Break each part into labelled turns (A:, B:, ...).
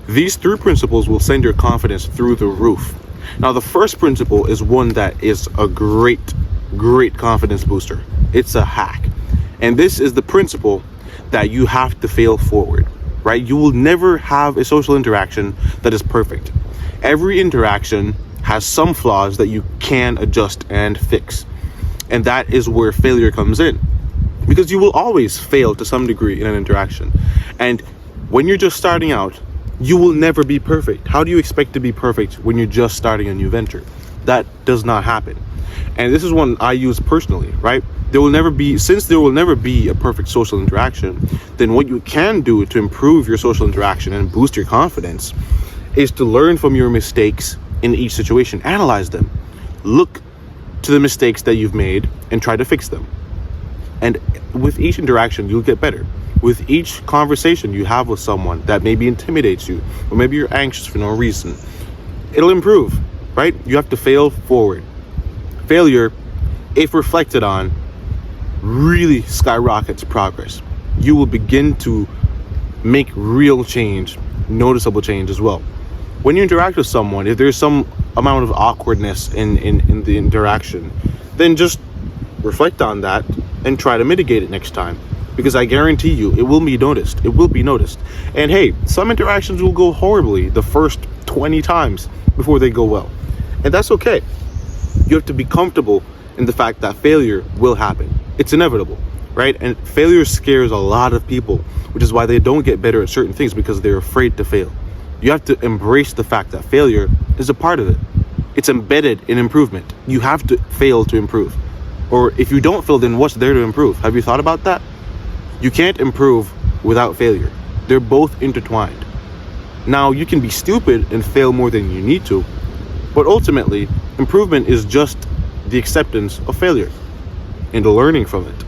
A: These three principles will send your confidence through the roof. Now, the first principle is one that is a great confidence booster. It's a hack. And this is the principle that you have to fail forward, right? You will never have a social interaction that is perfect. Every interaction has some flaws that you can adjust and fix. And that is where failure comes in, because you will always fail to some degree in an interaction. And when you're just starting out, you will never be perfect. How do you expect to be perfect when you're just starting a new venture? That does not happen. And this is one I use personally, right? Since there will never be a perfect social interaction, then what you can do to improve your social interaction and boost your confidence is to learn from your mistakes in each situation. Analyze them. Look to the mistakes that you've made and try to fix them. And with each interaction, you'll get better. With each conversation you have with someone that maybe intimidates you, or maybe you're anxious for no reason, it'll improve, right? You have to fail forward. Failure, if reflected on, really skyrockets progress. You will begin to make real change, noticeable change as well. When you interact with someone, if there's some amount of awkwardness in the interaction, then just reflect on that and try to mitigate it next time. Because I guarantee you, it will be noticed. It will be noticed. And hey, some interactions will go horribly the first 20 times before they go well. And that's okay. You have to be comfortable in the fact that failure will happen. It's inevitable, right? And failure scares a lot of people, which is why they don't get better at certain things, because they're afraid to fail. You have to embrace the fact that failure is a part of it. It's embedded in improvement. You have to fail to improve. Or if you don't fail, then what's there to improve? Have you thought about that? You can't improve without failure. They're both intertwined. Now, you can be stupid and fail more than you need to, but ultimately, improvement is just the acceptance of failure and the learning from it.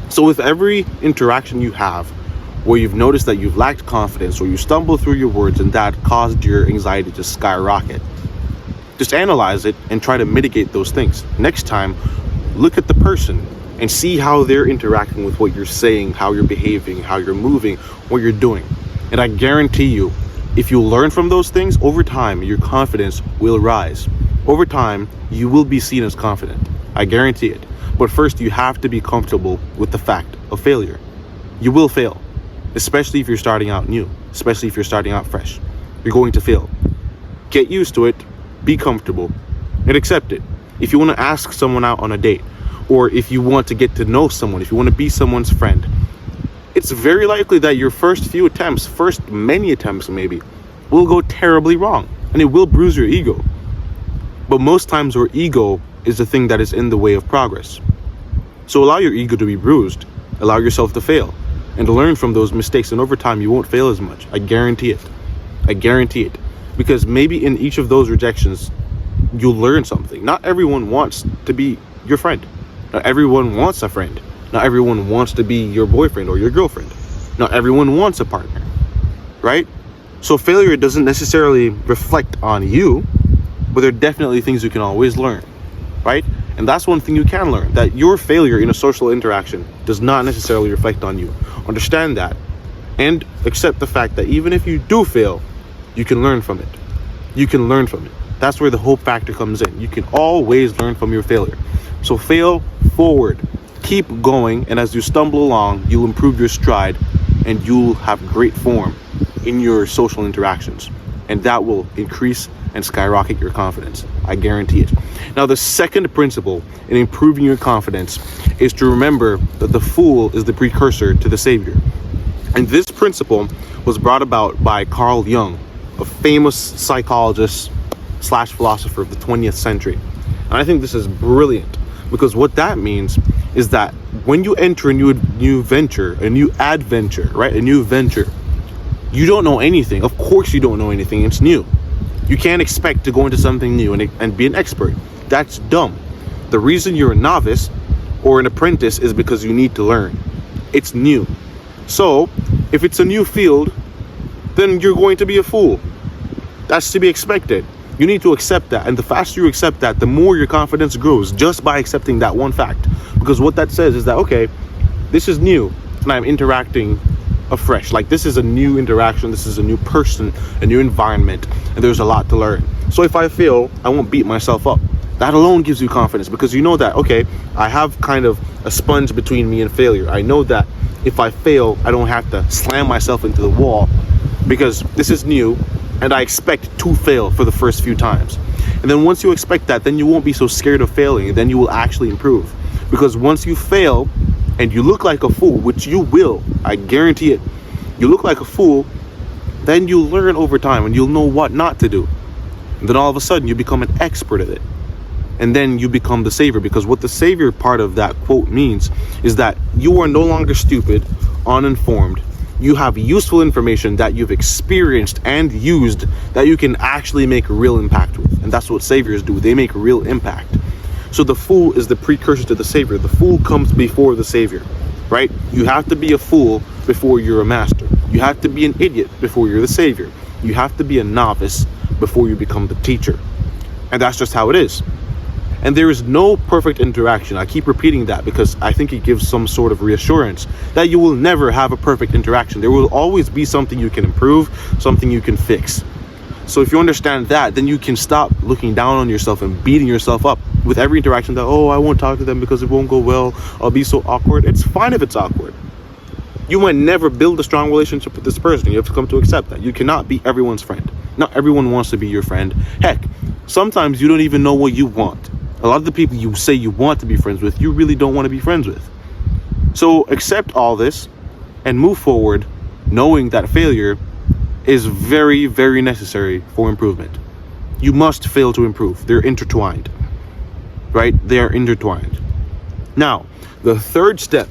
A: So with every interaction you have where you've noticed that you've lacked confidence, or you stumble through your words and that caused your anxiety to skyrocket, just analyze it and try to mitigate those things. Next time, look at the person and see how they're interacting with what you're saying, how you're behaving, how you're moving, what you're doing. And I guarantee you, if you learn from those things, over time, your confidence will rise. Over time, you will be seen as confident. I guarantee it. But first, you have to be comfortable with the fact of failure. You will fail, especially if you're starting out new, especially if you're starting out fresh. You're going to fail. Get used to it, be comfortable, and accept it. If you want to ask someone out on a date, or if you want to get to know someone, if you want to be someone's friend, it's very likely that your first many attempts maybe, will go terribly wrong, and it will bruise your ego. But most times your ego is the thing that is in the way of progress. So allow your ego to be bruised, allow yourself to fail, and learn from those mistakes, and over time you won't fail as much. I guarantee it. I guarantee it. Because maybe in each of those rejections, you'll learn something. Not everyone wants to be your friend. Not everyone wants a friend. Not everyone wants to be your boyfriend or your girlfriend. Not everyone wants a partner, right? So failure doesn't necessarily reflect on you, but there are definitely things you can always learn, right? And that's one thing you can learn, that your failure in a social interaction does not necessarily reflect on you. Understand that and accept the fact that even if you do fail, you can learn from it. You can learn from it. That's where the hope factor comes in. You can always learn from your failure. So fail forward, keep going, and as you stumble along, you'll improve your stride and you'll have great form in your social interactions. And that will increase and skyrocket your confidence. I guarantee it. Now, the second principle in improving your confidence is to remember that the fool is the precursor to the savior. And this principle was brought about by Carl Jung, a famous psychologist / philosopher of the 20th century. And I think this is brilliant, because what that means is that when you enter a new venture, a new adventure, right? A new venture, you don't know anything. Of course you don't know anything. It's new. You can't expect to go into something new and be an expert. That's dumb. The reason you're a novice or an apprentice is because you need to learn. It's new. So if it's a new field, then you're going to be a fool. That's to be expected. You need to accept that. And the faster you accept that, the more your confidence grows, just by accepting that one fact. Because what that says is that, okay, this is new and I'm interacting afresh. Like, this is a new interaction, this is a new person, a new environment, and there's a lot to learn. So if I fail, I won't beat myself up. That alone gives you confidence, because you know that, okay, I have kind of a sponge between me and failure. I know that if I fail, I don't have to slam myself into the wall, because this is new and I expect to fail for the first few times. And then once you expect that, then you won't be so scared of failing, and then you will actually improve. Because once you fail and you look like a fool, which you will, I guarantee it, you look like a fool, then you'll learn over time and you'll know what not to do. And then all of a sudden you become an expert at it. And then you become the savior, because what the savior part of that quote means is that you are no longer stupid, uninformed. You have useful information that you've experienced and used that you can actually make a real impact with. And that's what saviors do. They make a real impact. So the fool is the precursor to the savior. The fool comes before the savior, right? You have to be a fool before you're a master. You have to be an idiot before you're the savior. You have to be a novice before you become the teacher. And that's just how it is. And there is no perfect interaction. I keep repeating that because I think it gives some sort of reassurance that you will never have a perfect interaction. There will always be something you can improve, something you can fix. So if you understand that, then you can stop looking down on yourself and beating yourself up with every interaction that, oh, I won't talk to them because it won't go well. I'll be so awkward. It's fine if it's awkward. You might never build a strong relationship with this person. You have to come to accept that. You cannot be everyone's friend. Not everyone wants to be your friend. Heck, sometimes you don't even know what you want. A lot of the people you say you want to be friends with, you really don't want to be friends with. So accept all this and move forward, knowing that failure is very, very necessary for improvement. You must fail to improve. They're intertwined, right? They're intertwined. Now, the third step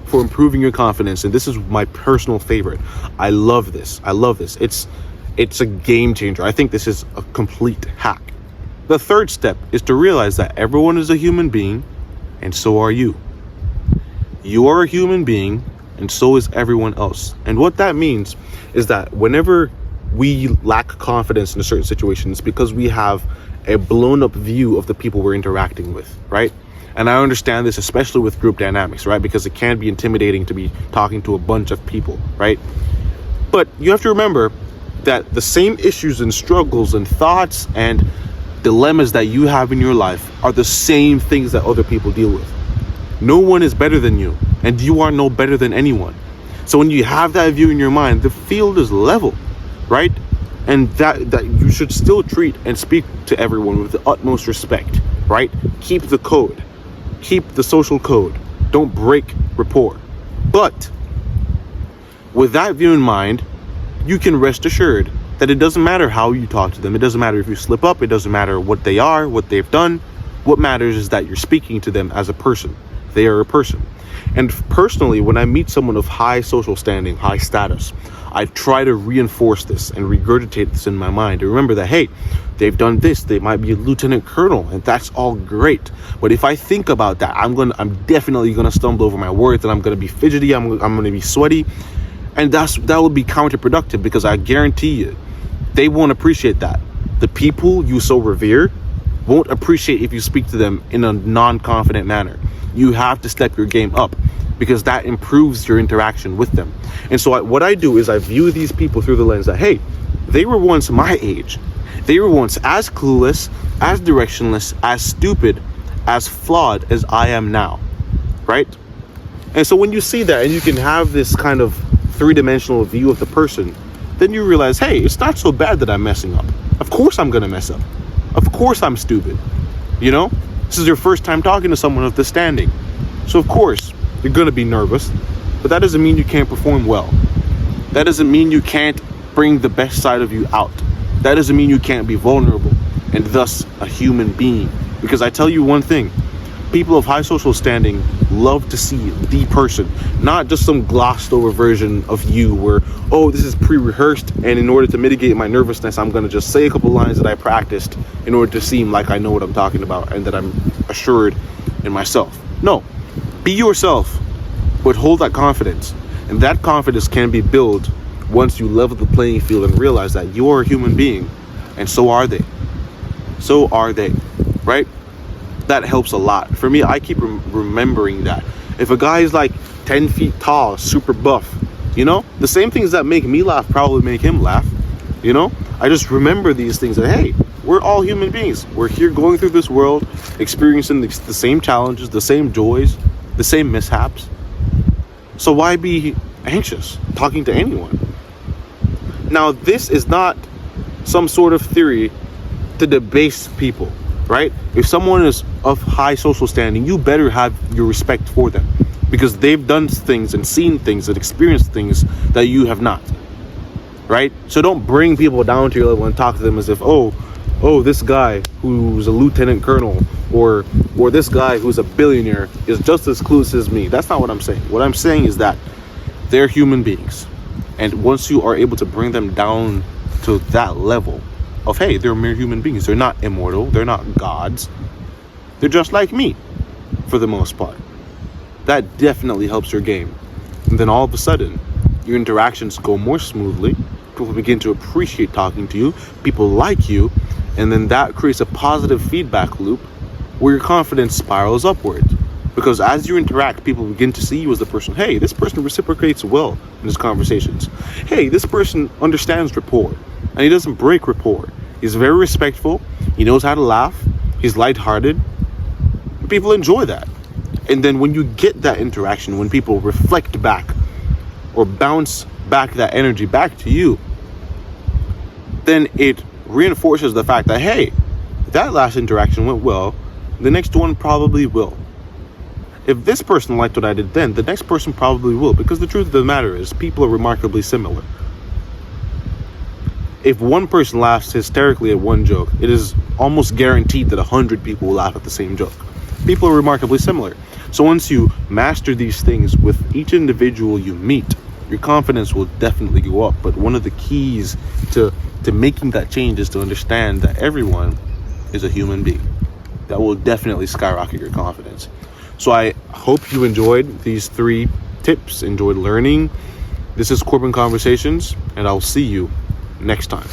A: for improving your confidence, and this is my personal favorite. I love this. It's a game changer. I think this is a complete hack. The third step is to realize that everyone is a human being, and so are you. You are a human being, and so is everyone else. And what that means is that whenever we lack confidence in a certain situation, it's because we have a blown up view of the people we're interacting with, right? And I understand this, especially with group dynamics, right? Because it can be intimidating to be talking to a bunch of people, right? But you have to remember that the same issues and struggles and thoughts and dilemmas that you have in your life are the same things that other people deal with. No one is better than you, and you are no better than anyone. So when you have that view in your mind, the field is level, right? And that you should still treat and speak to everyone with the utmost respect, right? Keep the code. Keep the social code. Don't break rapport. But with that view in mind, you can rest assured that it doesn't matter how you talk to them. It doesn't matter if you slip up. It doesn't matter what they are, what they've done. What matters is that you're speaking to them as a person. They are a person. And personally, when I meet someone of high social standing, high status, I try to reinforce this and regurgitate this in my mind. To remember that, hey, they've done this. They might be a lieutenant colonel, and that's all great. But if I think about that, I'm definitely gonna stumble over my words, and I'm gonna be fidgety. I'm gonna be sweaty, and that will be counterproductive, because I guarantee you, they won't appreciate that. The people you so revere won't appreciate if you speak to them in a non-confident manner. You have to step your game up, because that improves your interaction with them. And so what I do is I view these people through the lens that, hey, they were once my age. They were once as clueless, as directionless, as stupid, as flawed as I am now, right? And so when you see that and you can have this kind of three-dimensional view of the person, then you realize, hey, it's not so bad that I'm messing up. Of course I'm gonna mess up. Of course I'm stupid. You know, this is your first time talking to someone of this standing. So of course you're gonna be nervous, but that doesn't mean you can't perform well. That doesn't mean you can't bring the best side of you out. That doesn't mean you can't be vulnerable and thus a human being. Because I tell you one thing, people of high social standing love to see the person, not just some glossed over version of you where, oh, this is pre-rehearsed, and in order to mitigate my nervousness, I'm going to just say a couple lines that I practiced in order to seem like I know what I'm talking about and that I'm assured in myself. No, be yourself, but hold that confidence. And that confidence can be built once you level the playing field and realize that you are a human being, and so are they. So are they, right? That helps a lot. For me, I keep remembering that. If a guy is like 10 feet tall, super buff, You know, the same things that make me laugh probably make him laugh. You know, I just remember these things that, hey, we're all human beings. We're here going through this world, experiencing the same challenges, the same joys, the same mishaps. So why be anxious talking to anyone? Now, this is not some sort of theory to debase people, right? If someone is of high social standing, you better have your respect for them because they've done things and seen things and experienced things that you have not, right? So don't bring people down to your level and talk to them as if, oh, this guy who's a lieutenant colonel or this guy who's a billionaire is just as clueless as me. That's not what I'm saying. What I'm saying is that they're human beings. And once you are able to bring them down to that level of, hey, they're mere human beings. They're not immortal. They're not gods. They're just like me for the most part. That definitely helps your game. And then all of a sudden, your interactions go more smoothly. People begin to appreciate talking to you. People like you. And then that creates a positive feedback loop where your confidence spirals upwards. Because as you interact, people begin to see you as the person, hey, this person reciprocates well in his conversations. Hey, this person understands rapport. And he doesn't break rapport. He's very respectful. He knows how to laugh. He's lighthearted. People enjoy that. And then when you get that interaction, when people reflect back or bounce back that energy back to you, then it reinforces the fact that, hey, that last interaction went well, the next one probably will. If this person liked what I did then, the next person probably will, because the truth of the matter is people are remarkably similar. If one person laughs hysterically at one joke, it is almost guaranteed that 100 people will laugh at the same joke. People are remarkably similar. So once you master these things with each individual you meet, your confidence will definitely go up. But one of the keys to making that change is to understand that everyone is a human being. That will definitely skyrocket your confidence. So I hope you enjoyed these 3 tips, enjoyed learning. This is Corbin Conversations, and I'll see you next time.